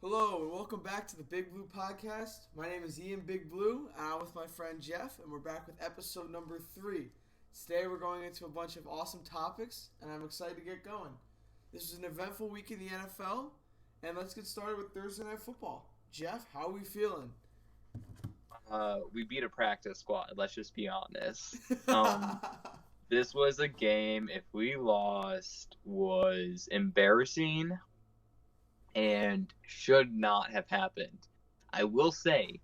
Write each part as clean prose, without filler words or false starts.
Hello and welcome back to the Big Blue podcast. My name is Ian Big Blue, and I'm with my friend Jeff, and we're back with episode number 3. Today we're going into a bunch of awesome topics, and I'm excited to get going. This is an eventful week in the NFL, and let's get started with Thursday Night Football. Jeff, how are we feeling? We beat a practice squad. Let's just be honest. This was a game, if we lost, was embarrassing and should not have happened. I will say,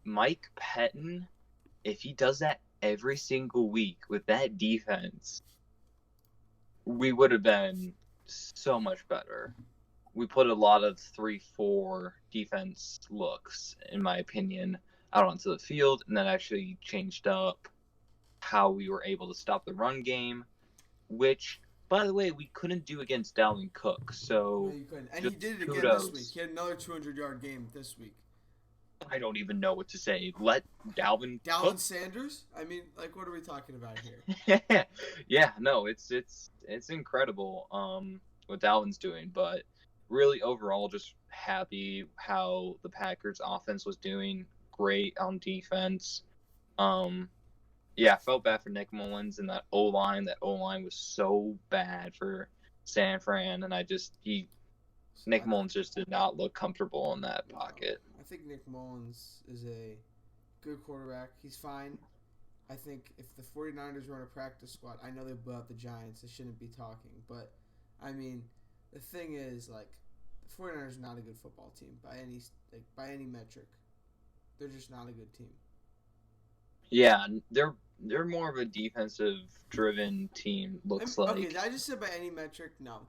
Mike Pettin, if he does that every single week with that defense, we would have been so much better. We put a lot of 3-4 defense looks, in my opinion, out onto the field, and that actually changed up how we were able to stop the run game, which, by the way, we couldn't do against Dalvin Cook. So No, you couldn't. And he just did it again kudos. this week. He had another 200-yard game this week. I don't even know what to say. Let Dalvin Dalvin Sanders? I mean, what are we talking about here? Cook. Yeah, no, it's incredible what Dalvin's doing, but really overall just happy how the Packers offense was doing great on defense. Yeah, I felt bad for Nick Mullins and that O-line. That O-line was so bad for San Fran, and Nick Mullins just did not look comfortable in that pocket. I think Nick Mullins is a good quarterback. He's fine. I think if the 49ers were on a practice squad, I know they blew out the Giants. They shouldn't be talking. But, I mean, the thing is, the 49ers are not a good football team by any metric. They're just not a good team. Yeah, they're more of a defensive-driven team, looks like. Okay, I just said by any metric? No.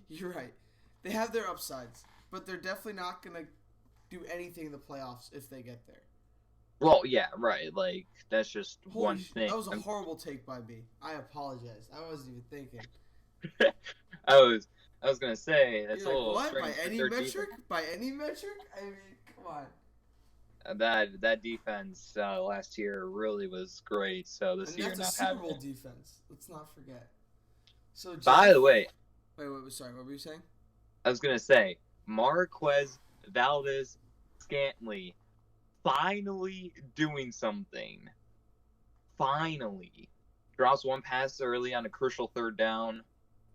You're right. They have their upsides, but they're definitely not going to do anything in the playoffs if they get there. Well, yeah, right. That's just one thing. That was a horrible take by me. I apologize. I wasn't even thinking. I was gonna say that's You're a little what? strange. By any metric? By any metric? I mean, come on. That defense last year really was great. So this year That's not a Super having Bowl it. defense. Let's not forget. So, By the way, wait, sorry. What were you saying? I was gonna say Marquez Valdez Scantling finally doing something. Finally drops one pass early on a crucial third down,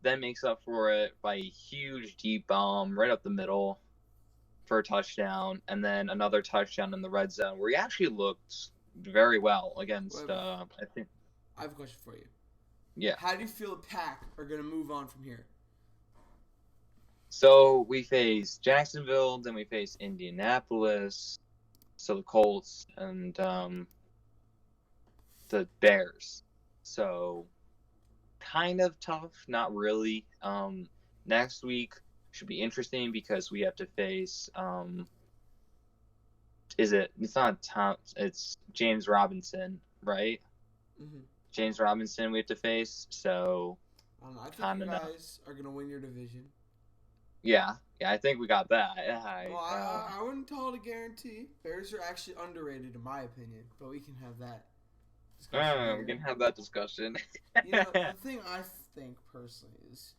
then makes up for it by a huge deep bomb right up the middle for a touchdown, and then another touchdown in the red zone where he actually looked very well against. I think. I have a question for you. Yeah. How do you feel the Pack are going to move on from here? So we face Jacksonville, then we face Indianapolis, so the Colts and the Bears. So kind of tough, not really. Next week should be interesting because we have to face it's James Robinson, right? Mm-hmm. James Robinson we have to face, so I think you guys are going to win your division. Yeah, I think we got that. I wouldn't call it a guarantee. Bears are actually underrated in my opinion, but we can have that discussion. We can have that discussion. The thing I think personally is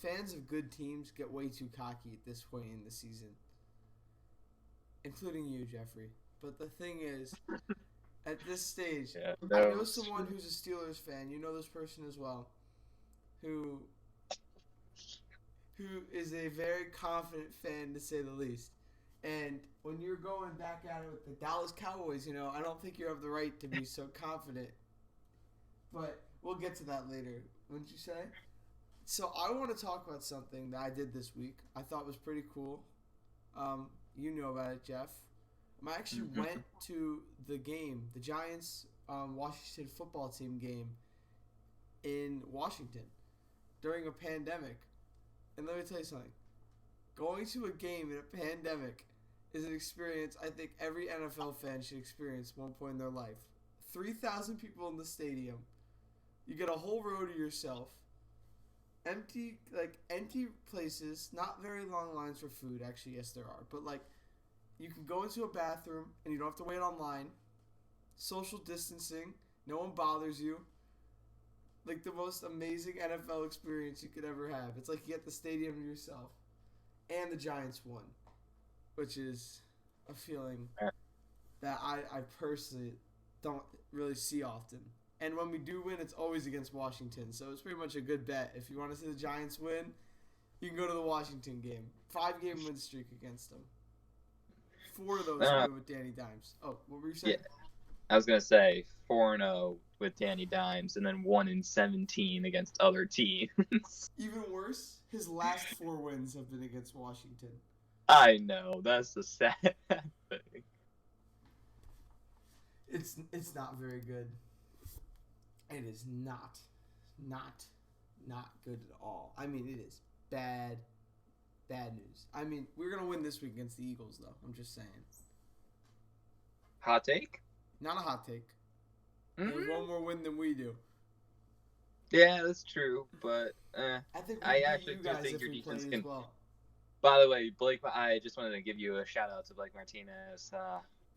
fans of good teams get way too cocky at this point in the season, including you, Jeffrey. But the thing is, at this stage, I know someone who's a Steelers fan. You know this person as well, who is a very confident fan, to say the least. And when you're going back at it with the Dallas Cowboys, I don't think you have the right to be so confident. But we'll get to that later, wouldn't you say? So I want to talk about something that I did this week. I thought was pretty cool. You know about it, Jeff. I actually went to the game, the Giants Washington football team game in Washington during a pandemic. And let me tell you something. Going to a game in a pandemic is an experience I think every NFL fan should experience at one point in their life. 3,000 people in the stadium. You get a whole row to yourself. Empty places. Not very long lines for food. Actually, yes, there are. But, you can go into a bathroom and you don't have to wait online. Social distancing. No one bothers you. The most amazing NFL experience you could ever have. It's like you get the stadium to yourself. and the Giants won, which is a feeling that I personally don't really see often. And when we do win, it's always against Washington. So it's pretty much a good bet. If you want to see the Giants win, you can go to the Washington game. 5-game win streak against them. 4 of those were with Danny Dimes. Oh, what were you saying? Yeah, I was gonna say 4-0 with Danny Dimes, and then 1-17 against other teams. Even worse, his last 4 wins have been against Washington. I know, that's the sad thing. It's not very good. It is not good at all. I mean, it is bad news. I mean, we're gonna win this week against the Eagles, though. I'm just saying. Hot take? Not a hot take. There's one more win than we do. Yeah, that's true, but I think I actually do think your defense can. Well. By the way, Blake, I just wanted to give you a shout out to Blake Martinez.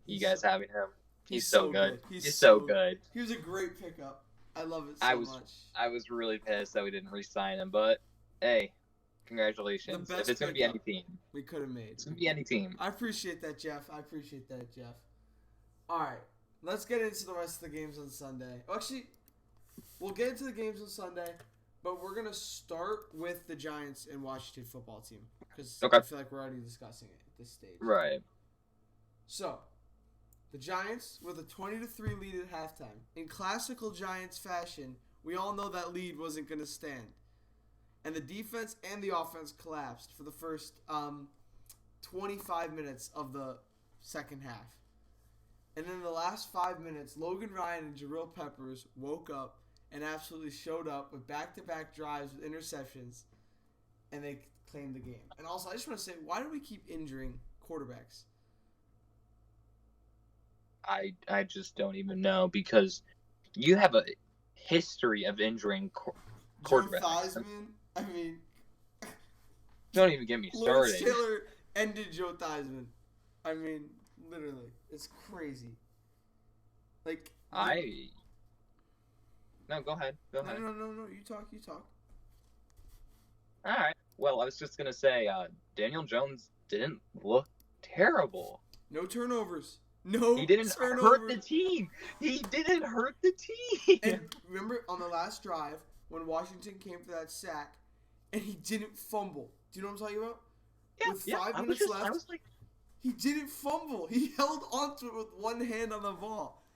You guys having him? He's so good. He's so good. He was a great pickup. I love it so much. I was really pissed that we didn't re-sign him, but hey, congratulations. If it's going to be any team. We could have made. It's going to be any team. I appreciate that, Jeff. All right. Let's get into the rest of the games on Sunday. Actually, we'll get into the games on Sunday, but we're going to start with the Giants and Washington football team because I feel like we're already discussing it at this stage. Right. So, the Giants with a 20-3 lead at halftime. In classical Giants fashion, we all know that lead wasn't going to stand. And the defense and the offense collapsed for the first 25 minutes of the second half. And in the last 5 minutes, Logan Ryan and Jabril Peppers woke up and absolutely showed up with back-to-back drives with interceptions, and they claimed the game. And also, I just want to say, why do we keep injuring quarterbacks? I just don't even know, because you have a history of injuring quarterbacks. Joe Theismann, I mean... Don't even get me started. Lawrence Taylor ended Joe Theismann. I mean, literally. It's crazy. Like... No, go ahead. No, you talk. Alright. Well, I was just going to say, Daniel Jones didn't look terrible. No turnovers. No, he didn't hurt the team. And remember on the last drive when Washington came for that sack, and he didn't fumble. Do you know what I'm talking about? Yeah, with 5 minutes left, I was like, he didn't fumble. He held onto it with one hand on the ball.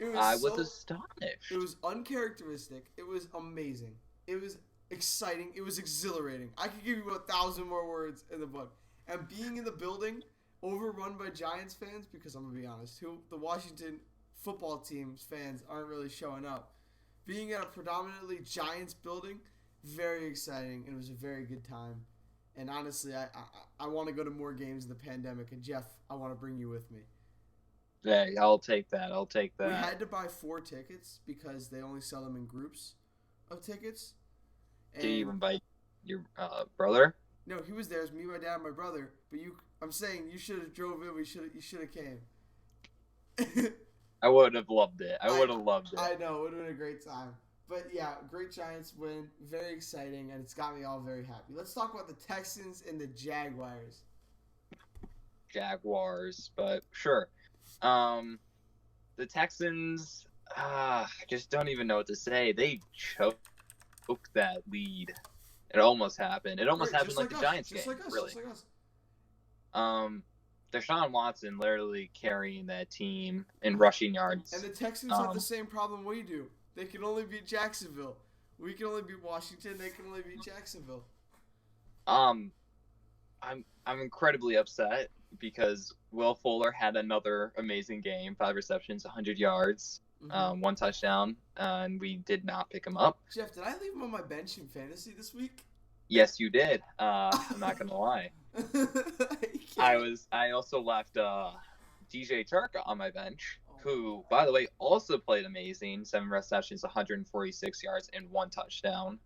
I was astonished. It was uncharacteristic. It was amazing. It was exciting. It was exhilarating. I could give you 1,000 more words in the book. And being in the building, overrun by Giants fans, because I'm going to be honest, the Washington football team's fans aren't really showing up. Being at a predominantly Giants building, very exciting, and it was a very good time. And honestly, I want to go to more games in the pandemic, and Jeff, I want to bring you with me. Hey, I'll take that. We had to buy 4 tickets because they only sell them in groups of tickets. Did you even invite your brother? No, he was there. It was me, my dad, and my brother. But I'm saying you should have drove in. You should have came. I would have loved it. I know. It would have been a great time. But yeah, great Giants win. Very exciting, and it's got me all very happy. Let's talk about the Texans and the Jaguars. But sure. The Texans, I just don't even know what to say. They choked that lead. It almost happened. It almost happened like the Giants game. Really. Just like us. Deshaun Watson literally carrying that team in rushing yards. And the Texans have the same problem we do. They can only beat Jacksonville. We can only beat Washington. They can only beat Jacksonville. I'm incredibly upset because Will Fuller had another amazing game, 5 receptions, 100 yards, 1 touchdown, and we did not pick him up. Jeff, did I leave him on my bench in fantasy this week? Yes, you did. I'm not gonna lie. I also left DJ Chark on my bench, who, by the way, also played amazing. 7 receptions, 146 yards, and 1 touchdown.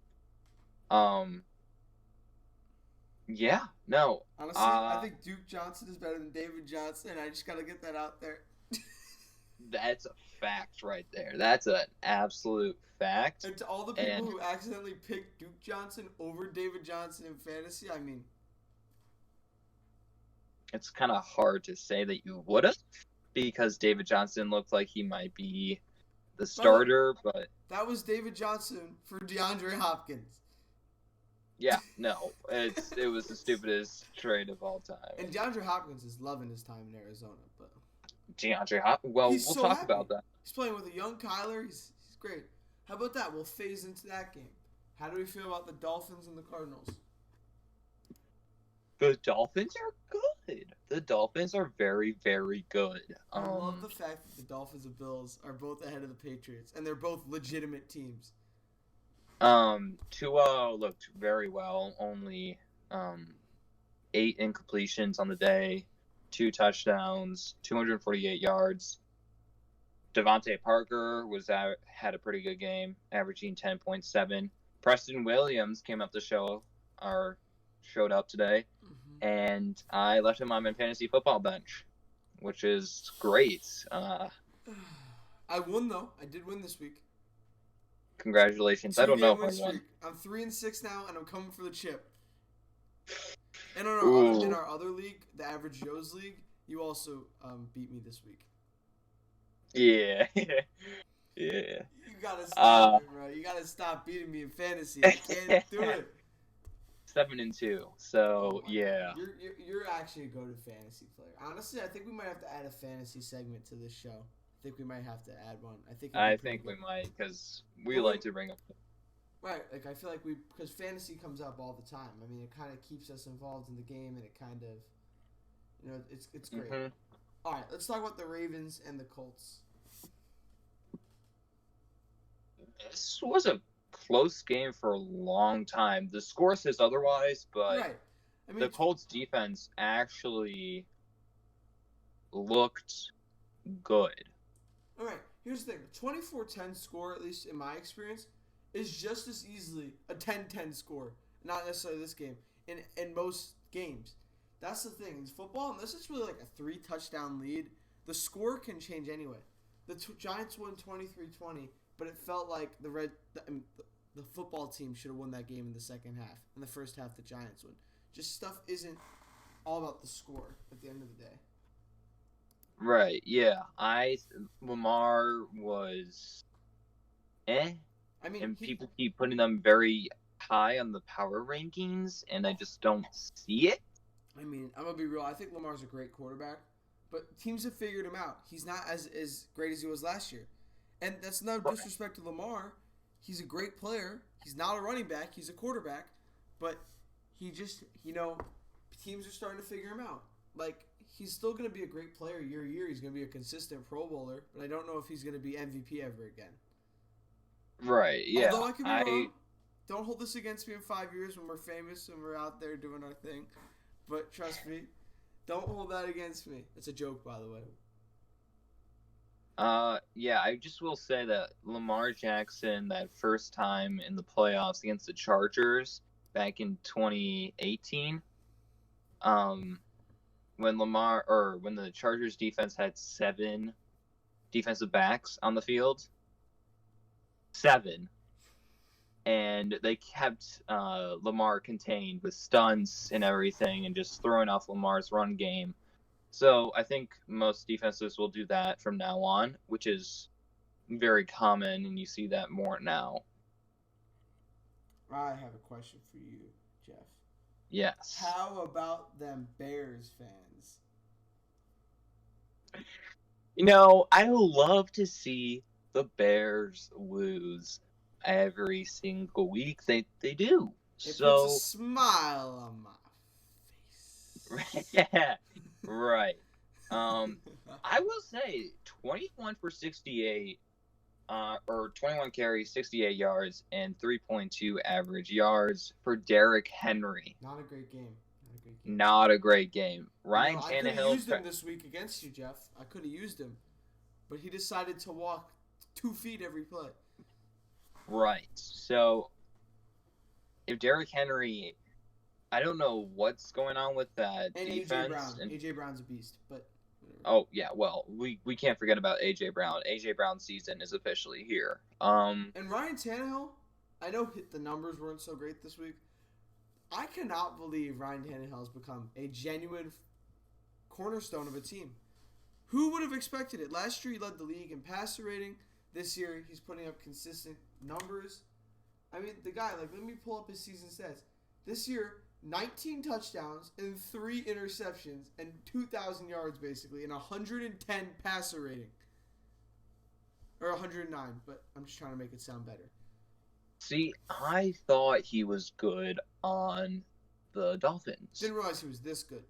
Yeah, no. Honestly, I think Duke Johnson is better than David Johnson. I just got to get that out there. That's a fact right there. That's an absolute fact. And to all the people who accidentally picked Duke Johnson over David Johnson in fantasy, I mean, it's kind of hard to say that you would have because David Johnson looked like he might be the Brother, starter, but that was David Johnson for DeAndre Hopkins. yeah, no, it was the stupidest trade of all time. And DeAndre Hopkins is loving his time in Arizona, but DeAndre Hopkins. Well, he's we'll so talk happy. about that. He's playing with a young Kyler. He's great. How about that? We'll phase into that game. How do we feel about the Dolphins and the Cardinals? The Dolphins are good. The Dolphins are very, very good. I love the fact that the Dolphins and Bills are both ahead of the Patriots, and they're both legitimate teams. Tua looked very well. Only 8 incompletions on the day, 2 touchdowns, 248 yards. Devontae Parker had a pretty good game, averaging 10.7. Preston Williams came up to showed up today, and I left him on my fantasy football bench, which is great. I won though. I did win this week. Congratulations! I don't know if I won. I'm 3-6 now, and I'm coming for the chip. And in our other league, the Average Joe's League, you also beat me this week. Yeah. Yeah. You gotta stop it, bro. You gotta stop beating me in fantasy. I can't do it. 7-2. So yeah. You're actually a go-to fantasy player. Honestly, I think we might have to add a fantasy segment to this show. I think we might have to add one. I think we might because we like to bring up. Right, like I feel like because fantasy comes up all the time. I mean, it kind of keeps us involved in the game, and it kind of, it's great. Mm-hmm. All right, let's talk about the Ravens and the Colts. This was a close game for a long time. The score says otherwise, but right. I mean, the Colts defense actually looked good. All right, here's the thing. 24-10 score, at least in my experience, is just as easily a 10-10 score. Not necessarily this game. In most games. That's the thing. In football, unless it's really like a 3-touchdown lead, the score can change anyway. The Giants won 23-20, but it felt like the football team should have won that game in the second half. In the first half, the Giants won. Just stuff isn't all about the score at the end of the day. Right, yeah. Lamar was I mean, and people keep putting them very high on the power rankings, and I just don't see it. I mean, I'm going to be real. I think Lamar's a great quarterback, but teams have figured him out. He's not as great as he was last year. And that's no disrespect to Lamar. He's a great player. He's not a running back. He's a quarterback. But he just, teams are starting to figure him out. Like, he's still going to be a great player year to year. He's going to be a consistent Pro Bowler. But I don't know if he's going to be MVP ever again. Right, yeah. Although I could be wrong. Don't hold this against me in 5 years when we're famous and we're out there doing our thing. But trust me, don't hold that against me. It's a joke, by the way. Yeah, I just will say that Lamar Jackson, that first time in the playoffs against the Chargers back in 2018, when the Chargers defense had 7 defensive backs on the field, 7. And they kept Lamar contained with stunts and everything and just throwing off Lamar's run game. So I think most defenses will do that from now on, which is very common, and you see that more now. I have a question for you, Jeff. Yes. How about them Bears fans? I love to see the Bears lose every single week. They do. It puts a smile on my face. Yeah. Right. I will say 21 for 68, or 21 carries, 68 yards, and 3.2 average yards for Derrick Henry. Not a great game. Not a great game. Ryan Tannehill. I could have used him this week against you, Jeff. I could have used him, but he decided to walk 2 feet every play. Right. So, if Derrick Henry, I don't know what's going on with that defense. AJ Brown's a beast, but. Oh yeah, well we can't forget about AJ Brown. AJ Brown's season is officially here. And Ryan Tannehill, I know the numbers weren't so great this week. I cannot believe Ryan Tannehill has become a genuine cornerstone of a team. Who would have expected it? Last year he led the league in passer rating. This year he's putting up consistent numbers. I mean, the guy, like, let me pull up his season stats. This year, 19 touchdowns and 3 interceptions and 2,000 yards, basically, and 110 passer rating. Or 109, but I'm just trying to make it sound better. See, I thought he was good on the Dolphins. Didn't realize he was this good.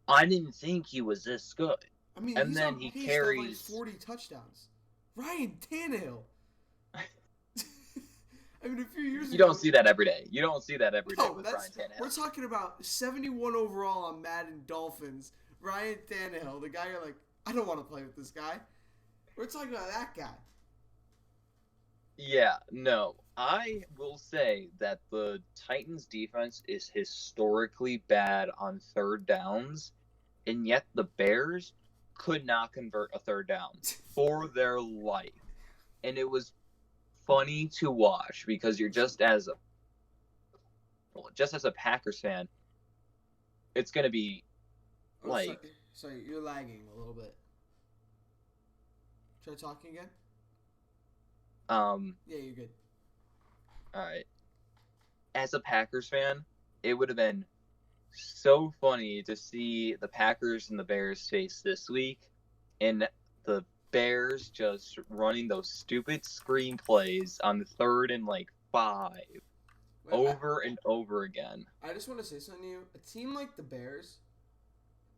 I didn't think he was this good. I mean, and he's then on he pace carries to like 40 touchdowns. Ryan Tannehill. I mean, a few years ago... You don't see that every day. You don't see that every day with Ryan Tannehill. We're talking about 71 overall on Madden Dolphins. Ryan Tannehill, the guy you're like, I don't want to play with this guy. We're talking about that guy. Yeah, no. I will say that the Titans' defense is historically bad on third downs, and yet the Bears could not convert a third down for their life. And it was funny to watch because you're just as a Packers fan, it's going to be like... Sorry, you're lagging a little bit. Try talking again? Yeah, you're good. Alright. As a Packers fan, it would have been so funny to see the Packers and the Bears face this week, and the Bears just running those stupid screen plays on 3rd and 5 over and over again. I just want to say something to you. A team like the Bears,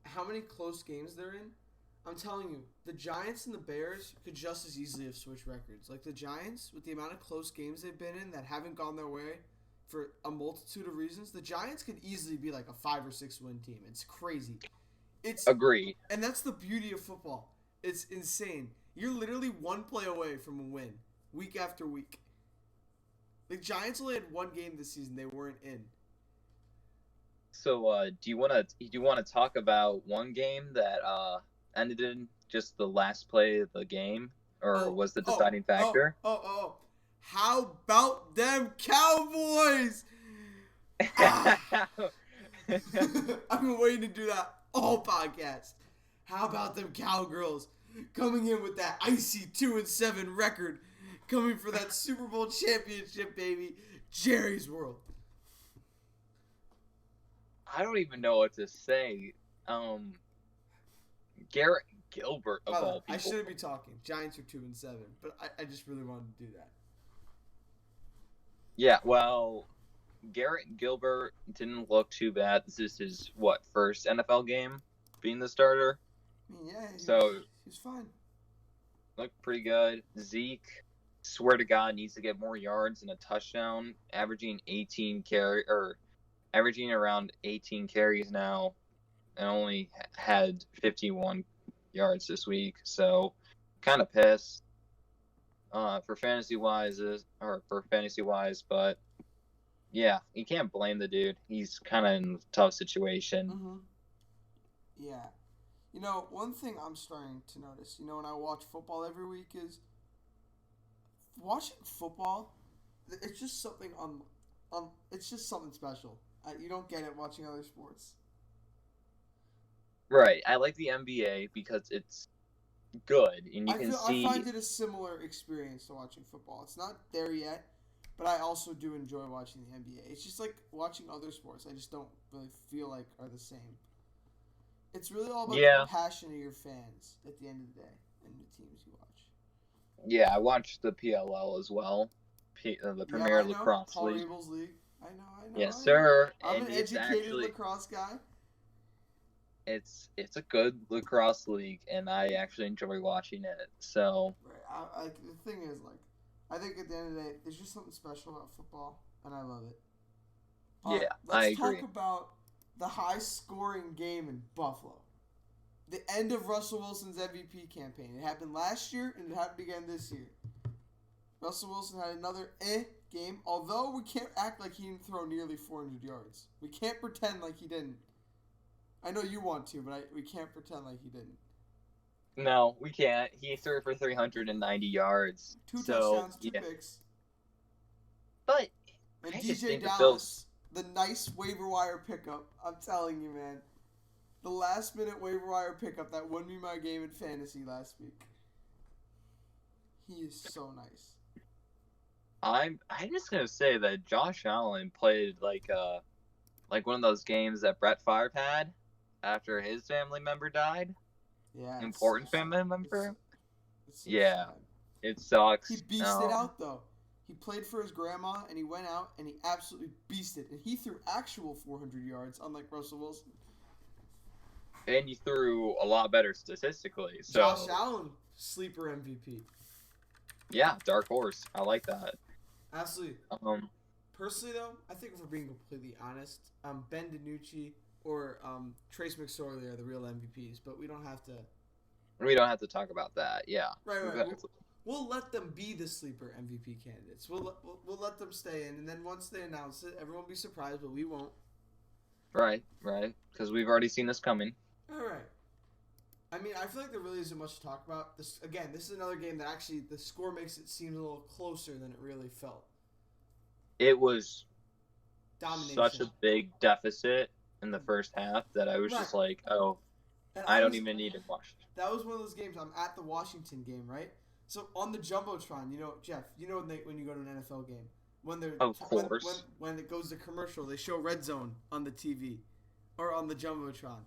how many close games they're in? I'm telling you, the Giants and the Bears could just as easily have switched records. Like the Giants, with the amount of close games they've been in that haven't gone their way for a multitude of reasons, the Giants could easily be like a 5 or 6 win team. It's crazy. Agree. And that's the beauty of football. It's insane. You're literally one play away from a win, week after week. The Giants only had one game this season they weren't in. So, do you want to talk about one game that ended in just the last play of the game, or was the deciding factor? How about them Cowboys? I've been waiting to do that all podcast. How about them Cowgirls coming in with that icy 2-7 record, coming for that Super Bowl championship, baby? Jerry's World. I don't even know what to say. Garrett Gilbert of all people. I shouldn't be talking. Giants are 2-7, but I just really wanted to do that. Yeah, well, Garrett Gilbert didn't look too bad. This is his first NFL game being the starter. I mean, yeah, so he's fine. Looked pretty good. Zeke, swear to God, needs to get more yards and a touchdown, averaging around 18 carries now, and only had 51 yards this week. So, kind of pissed for fantasy wise, but yeah, you can't blame the dude. He's kind of in a tough situation. Mm-hmm. Yeah. You know, one thing I'm starting to notice, when I watch football every week is watching football, it's just something it's just something special. You don't get it watching other sports. Right. I like the NBA because it's good, and you can see... I find it a similar experience to watching football. It's not there yet, but I also do enjoy watching the NBA. It's just like watching other sports. I just don't really feel like are the same. It's really all about the passion of your fans at the end of the day and the teams you watch. Yeah, I watched the PLL as well, the Premier Lacrosse Paul League. Rabel's league. I know. Yes, sir. I'm an educated lacrosse guy. It's a good lacrosse league, and I actually enjoy watching it. So right. The thing is, I think at the end of the day, there's just something special about football, and I love it. I agree. Let's talk about the high-scoring game in Buffalo. The end of Russell Wilson's MVP campaign. It happened last year, and it happened again this year. Russell Wilson had another game, although we can't act like he didn't throw nearly 400 yards. We can't pretend like he didn't. I know you want to, but we can't pretend like he didn't. No, we can't. He threw for 390 yards. 2 touchdowns, 2 picks. But and DJ Dallas, the nice waiver wire pickup. I'm telling you, man. The last-minute waiver wire pickup that won me my game in fantasy last week. He is so nice. I'm just gonna say that Josh Allen played like one of those games that Brett Favre had after his family member died. Yeah. Important family member. It's so Yeah. sad. It sucks. He beasted out though. He played for his grandma and he went out and he absolutely beasted. And he threw actual 400 yards, unlike Russell Wilson. And you threw a lot better statistically. So Josh Allen, sleeper MVP. Yeah, dark horse. I like that. Absolutely. Personally though, I think if we're being completely honest, Ben DiNucci or Trace McSorley are the real MVPs, but we don't have to talk about that. Yeah. Right. We'll let them be the sleeper MVP candidates. We'll let them stay in, and then once they announce it, everyone will be surprised, but we won't. Right. Because we've already seen this coming. All right. I mean, I feel like there really isn't much to talk about. This is another game that actually the score makes it seem a little closer than it really felt. It was Domination. Such a big deficit in the first half that I was just like, oh, and I don't even need to watch. That was one of those games. I'm at the Washington game, right? So on the Jumbotron, Jeff, when you go to an NFL game, when it goes to commercial, they show Red Zone on the TV or on the Jumbotron.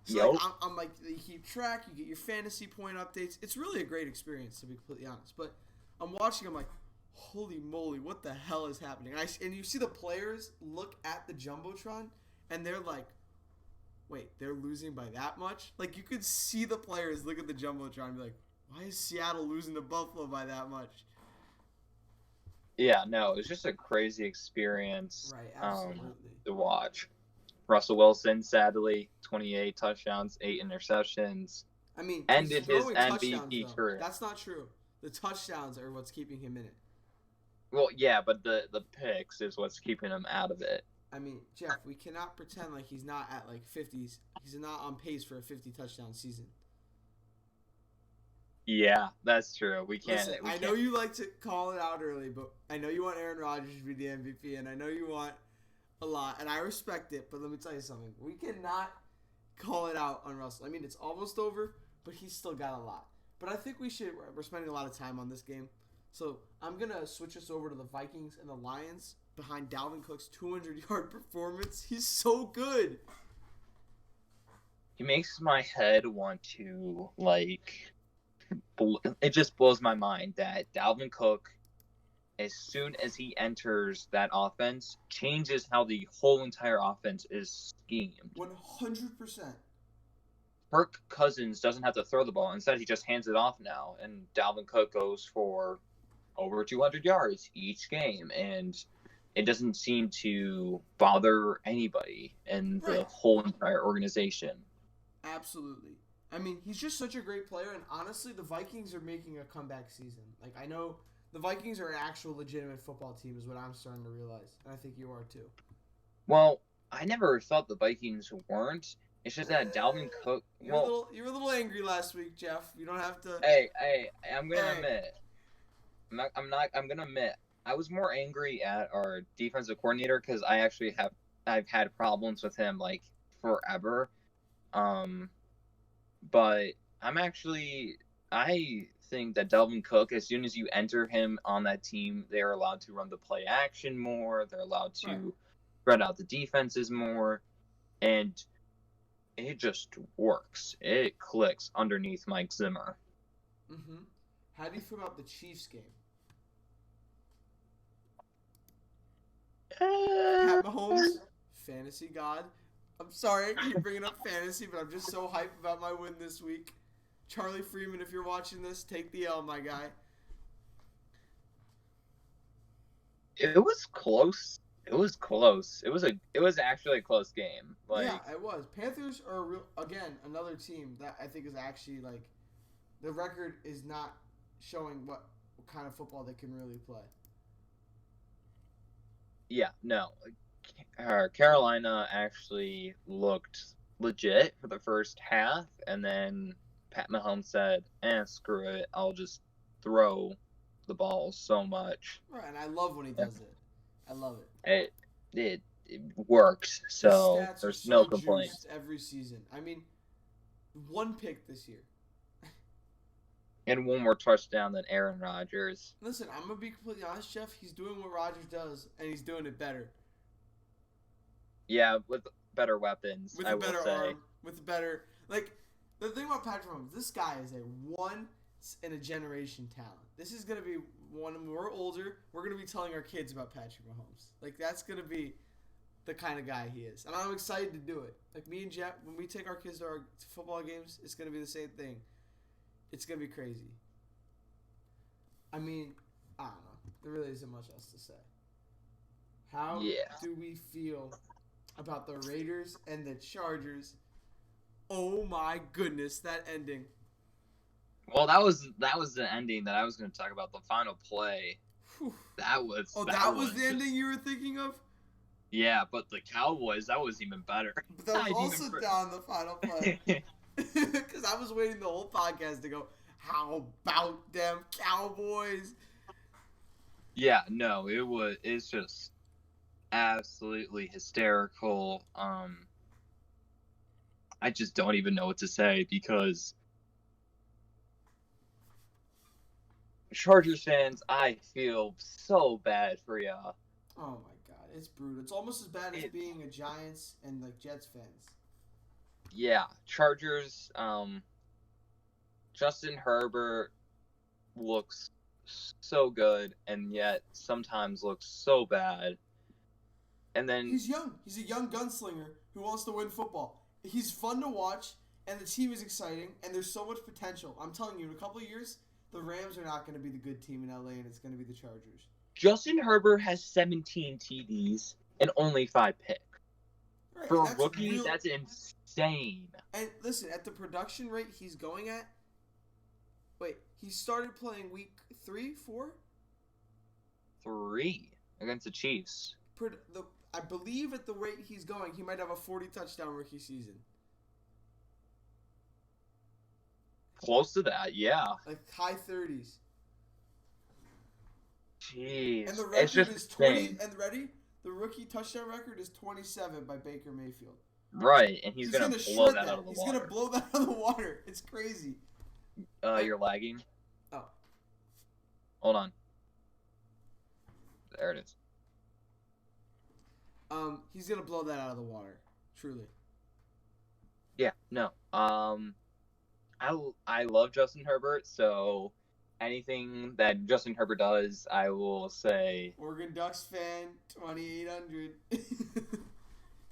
So I'm like, you keep track, you get your fantasy point updates. It's really a great experience, to be completely honest. But I'm watching, I'm like, holy moly, what the hell is happening? And you see the players look at the Jumbotron, and they're like, wait, they're losing by that much? Like, you could see the players look at the Jumbotron and be like, why is Seattle losing to Buffalo by that much? Yeah, no, it was just a crazy experience to watch. Russell Wilson, sadly, 28 touchdowns, 8 interceptions. I mean, ended his MVP career. That's not true. The touchdowns are what's keeping him in it. Well, yeah, but the picks is what's keeping him out of it. I mean, Jeff, we cannot pretend like he's not at like 50s. He's not on pace for a 50 touchdown season. Yeah, that's true. We can't. Listen, I know you like to call it out early, but I know you want Aaron Rodgers to be the MVP, and I know you want a lot, and I respect it. But let me tell you something: we cannot call it out on Russell. I mean, it's almost over, but he's still got a lot. But I think we're spending a lot of time on this game, so I'm gonna switch us over to the Vikings and the Lions behind Dalvin Cook's 200-yard performance. He's so good. He makes my head want to it just blows my mind that Dalvin Cook, as soon as he enters that offense, changes how the whole entire offense is schemed. 100%. Kirk Cousins doesn't have to throw the ball. Instead, he just hands it off now, and Dalvin Cook goes for over 200 yards each game, and it doesn't seem to bother anybody in the whole entire organization. Absolutely. I mean, he's just such a great player, and honestly, the Vikings are making a comeback season. Like, I know the Vikings are an actual legitimate football team is what I'm starting to realize, and I think you are too. Well, I never thought the Vikings weren't. It's just that Dalvin Cook... You were a little angry last week, Jeff. You don't have to... Hey, I'm going to admit. I'm going to admit. I was more angry at our defensive coordinator because I've had problems with him, like, forever. But I think that Dalvin Cook, as soon as you enter him on that team, they're allowed to run the play action more. They're allowed to spread out the defenses more. And it just works. It clicks underneath Mike Zimmer. Mm-hmm. How do you feel about the Chiefs game? Pat Mahomes, fantasy god. I'm sorry I keep bringing up fantasy, but I'm just so hyped about my win this week. Charlie Freeman, if you're watching this, take the L, my guy. It was close. It was actually a close game. Yeah, it was. Panthers are again another team that I think is actually the record is not showing what kind of football they can really play. Yeah, no. Carolina actually looked legit for the first half, and then Pat Mahomes said, screw it, I'll just throw the ball so much. Right, and I love when he does it. I love it. it worked. His So stats are there's so no complaints. juiced every season. I mean, 1 pick this year. And one more touchdown than Aaron Rodgers. Listen, I'm going to be completely honest, Jeff. He's doing what Rodgers does, and he's doing it better. Yeah, with better weapons, With I a will better say. arm. With a better... Like, the thing about Patrick Mahomes, this guy is a once-in-a-generation talent. This is going to be when we're older, we're going to be telling our kids about Patrick Mahomes. Like, that's going to be the kind of guy he is. And I'm excited to do it. Like, me and Jeff, when we take our kids to our football games, it's going to be the same thing. It's going to be crazy. I mean, I don't know. There really isn't much else to say. How do we feel about the Raiders and the Chargers? Oh my goodness, that ending. Well, that was the ending that I was going to talk about. The final play. Whew. That was. Oh, that was the ending you were thinking of? Yeah, but the Cowboys, that was even better. But that was also down the final play. Because I was waiting the whole podcast to go, how about them Cowboys? Yeah, no, it's just absolutely hysterical. I just don't even know what to say because Chargers fans, I feel so bad for ya. Oh my god, it's brutal. It's almost as bad as being a Giants and like Jets fans. Yeah, Chargers. Justin Herbert looks so good, and yet sometimes looks so bad. And then he's young. He's a young gunslinger who wants to win football. He's fun to watch, and the team is exciting, and there's so much potential. I'm telling you, in a couple of years, the Rams are not going to be the good team in LA, and it's going to be the Chargers. Justin Herbert has 17 TDs and only 5 picks. Right, for a rookie, that's insane. And listen, at the production rate he's going at, wait, he started playing week 3, 4? 3 against the Chiefs. I believe at the rate he's going, he might have a 40 touchdown rookie season. Close to that, yeah. Like high 30s. Jeez. And the record is 20. And ready? The rookie touchdown record is 27 by Baker Mayfield. Right, and he's gonna blow that out of the water. He's gonna blow that out of the water. It's crazy. You're lagging. Oh. Hold on. There it is. He's gonna blow that out of the water. Truly. Yeah. No. I love Justin Herbert, so anything that Justin Herbert does, I will say. Oregon Ducks fan, 2,800.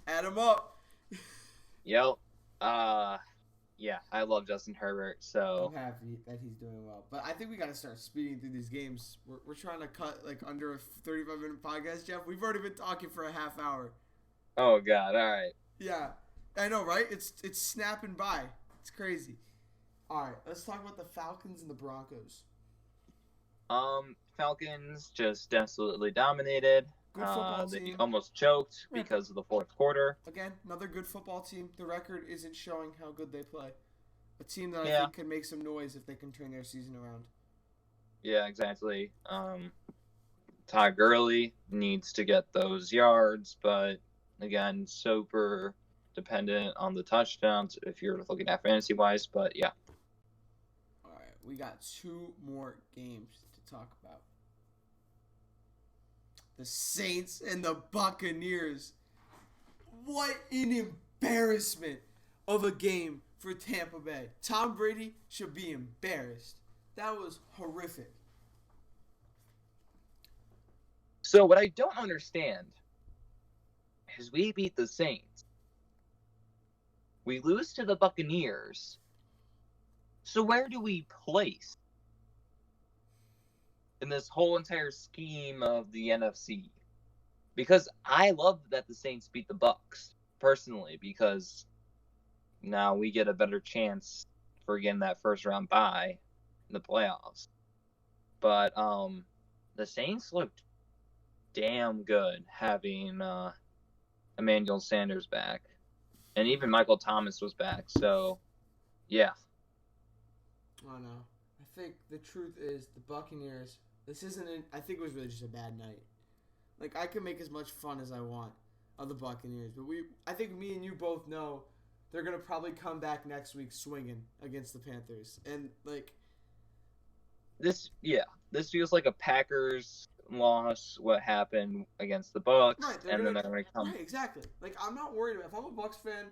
Add him up. Yep. Yeah, I love Justin Herbert, so. I'm happy that he's doing well. But I think we got to start speeding through these games. We're trying to cut like under a 35-minute podcast, Jeff. We've already been talking for a half hour. Oh, God. All right. Yeah. I know, right? It's snapping by. It's crazy. All right. Let's talk about the Falcons and the Broncos. Falcons just absolutely dominated. Good football team. They almost choked because of the fourth quarter. Again, another good football team. The record isn't showing how good they play. A team that I think can make some noise if they can turn their season around. Yeah, exactly. Todd Gurley needs to get those yards, but again, super dependent on the touchdowns if you're looking at fantasy-wise, but yeah. All right, we got 2 more games to talk about. The Saints and the Buccaneers. What an embarrassment of a game for Tampa Bay. Tom Brady should be embarrassed. That was horrific. So what I don't understand is we beat the Saints. We lose to the Buccaneers. So where do we place in this whole entire scheme of the NFC? Because I love that the Saints beat the Bucs, personally, because now we get a better chance for getting that first round bye in the playoffs. But the Saints looked damn good having Emmanuel Sanders back. And even Michael Thomas was back, so yeah. I don't know. I think the truth is the Buccaneers, I think it was really just a bad night. Like, I can make as much fun as I want of the Buccaneers. But I think me and you both know they're gonna probably come back next week swinging against the Panthers, and like this feels like a Packers loss. What happened against the Bucks, right, and then they're gonna come. Right, exactly. Like I'm not worried about. If I'm a Bucks fan,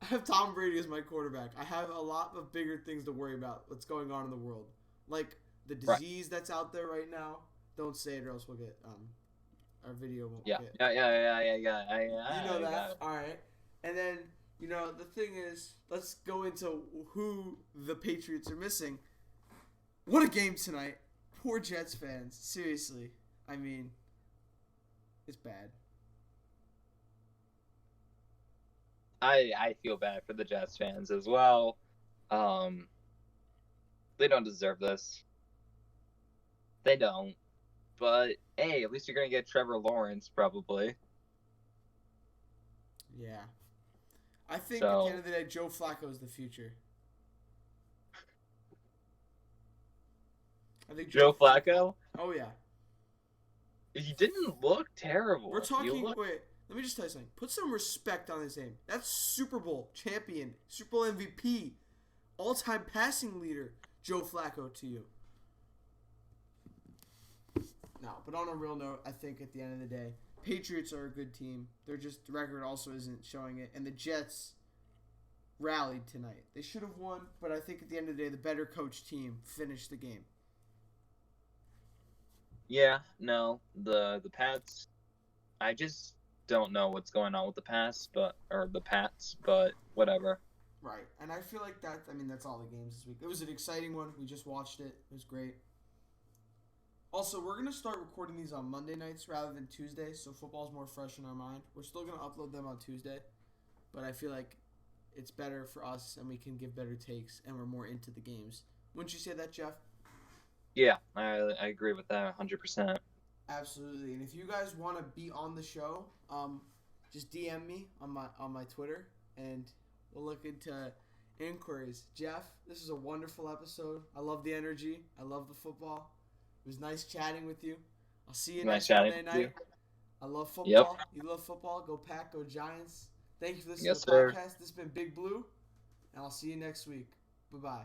I have Tom Brady as my quarterback. I have a lot of bigger things to worry about. What's going on in the world, like the disease that's out there right now. Don't say it, or else we'll get our video won't Yeah. get. Yeah. You know that. All right. And then, the thing is, let's go into who the Patriots are missing. What a game tonight. Poor Jets fans. Seriously. I mean, it's bad. I feel bad for the Jets fans as well. They don't deserve this. They don't. But, hey, at least you're going to get Trevor Lawrence, probably. Yeah. I think at the end of the day, Joe Flacco is the future. I think Joe Flacco? Oh, yeah. He didn't look terrible. We're talking... Wait, let me just tell you something. Put some respect on his name. That's Super Bowl champion, Super Bowl MVP, all-time passing leader, Joe Flacco to you. No, but on a real note, I think at the end of the day, Patriots are a good team. Their the record also isn't showing it. And the Jets rallied tonight. They should have won, but I think at the end of the day, the better coached team finished the game. Yeah, no, the Pats. I just don't know what's going on with the Pats, but whatever. Right, and I feel like that. I mean, that's all the games this week. It was an exciting one. We just watched it. It was great. Also, we're going to start recording these on Monday nights rather than Tuesday, so football's more fresh in our mind. We're still going to upload them on Tuesday, but I feel like it's better for us and we can give better takes and we're more into the games. Wouldn't you say that, Jeff? Yeah, I agree with that 100%. Absolutely. And if you guys want to be on the show, just DM me on my Twitter and we'll look into inquiries. Jeff, this is a wonderful episode. I love the energy. I love the football. It was nice chatting with you. I'll see you next Monday night. I love football. Yep. You love football. Go Pack, go Giants. Thank you for listening to the podcast. This has been Big Blue, and I'll see you next week. Bye-bye.